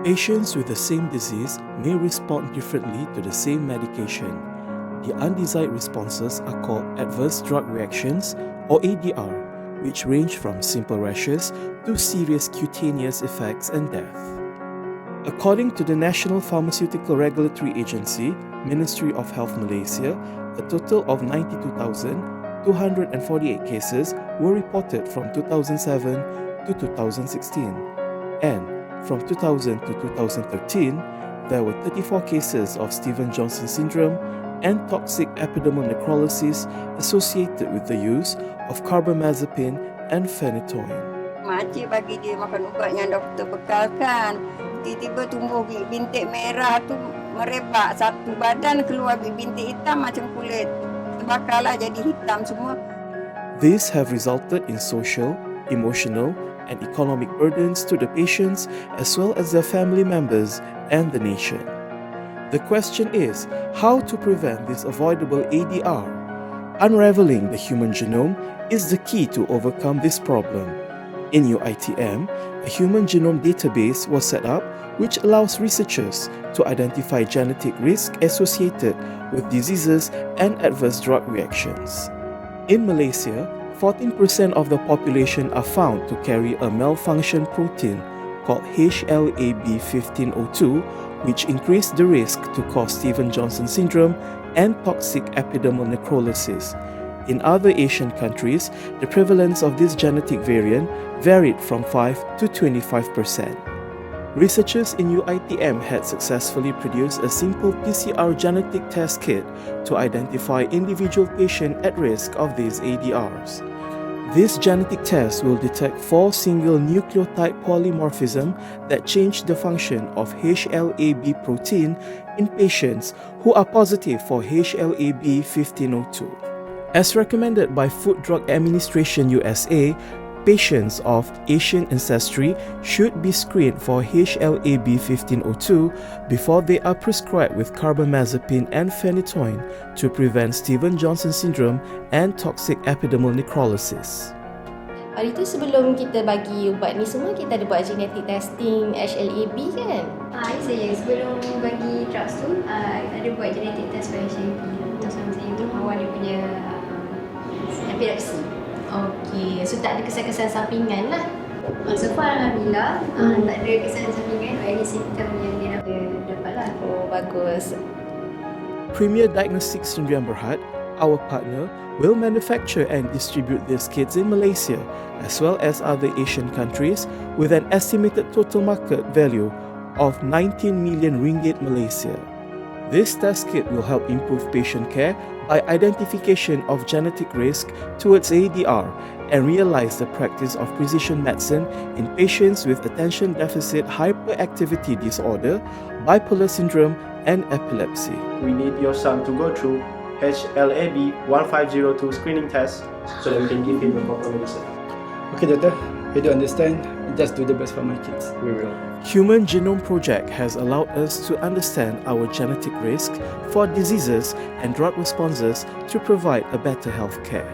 Patients with the same disease may respond differently to the same medication. The undesired responses are called adverse drug reactions, or ADR, which range from simple rashes to serious cutaneous effects and death. According to the National Pharmaceutical Regulatory Agency, Ministry of Health Malaysia, a total of 92,248 cases were reported from 2007 to 2016, and from 2000 to 2013, there were 34 cases of Stevens-Johnson syndrome and toxic epidermal necrolysis associated with the use of carbamazepine and phenytoin. Makcik bagi dia makan ubat yang doktor bekalkan. Tiba-tiba tumbuh bintik merah tu merebak. Satu badan keluar bintik hitam macam kulit. Terbakarlah jadi hitam semua. These have resulted in social, emotional, and economic burdens to the patients as well as their family members and the nation. The question is how to prevent this avoidable ADR. Unraveling the human genome is the key to overcome this problem. In UITM, a human genome database was set up which allows researchers to identify genetic risk associated with diseases and adverse drug reactions. In Malaysia, 14% of the population are found to carry a malfunction protein called HLA-B1502, which increase the risk to cause Stevens-Johnson syndrome and toxic epidermal necrolysis. In other Asian countries, the prevalence of this genetic variant varied from 5 to 25%. Researchers in UITM had successfully produced a simple PCR genetic test kit to identify individual patients at risk of these ADRs. This genetic test will detect 4 single nucleotide polymorphism that change the function of HLA-B protein in patients who are positive for HLA-B1502. As recommended by Food Drug Administration USA, patients of Asian ancestry should be screened for HLA-B1502 before they are prescribed with carbamazepine and phenytoin to prevent Stevens-Johnson syndrome and toxic epidermal necrolysis. Hari tu sebelum kita bagi ubat ni semua, kita ada buat genetic testing HLA-B kan? Saya sebelum bagi drugs tu, ada buat genetic test for HLA-B untuk suami saya tu awal dia punya epilepsi. Okey, so tak ada kesan-kesan sampingan lah. So far Alhamdulillah, tak ada kesan sampingan. Any symptom yang dia dapat lah. Oh, bagus. Premier Diagnostics Sdn Berhad, our partner, will manufacture and distribute these kits in Malaysia as well as other Asian countries with an estimated total market value of 19 million ringgit Malaysia. This test kit will help improve patient care by identification of genetic risk towards ADR and realize the practice of precision medicine in patients with attention deficit hyperactivity disorder, bipolar syndrome, and epilepsy. We need your son to go through HLA-B 1502 screening test so that we can give him the proper medicine. Okay, doctor, I do understand. Just do the best for my kids. We will. Human Genome Project has allowed us to understand our genetic risk for diseases and drug responses to provide a better health care.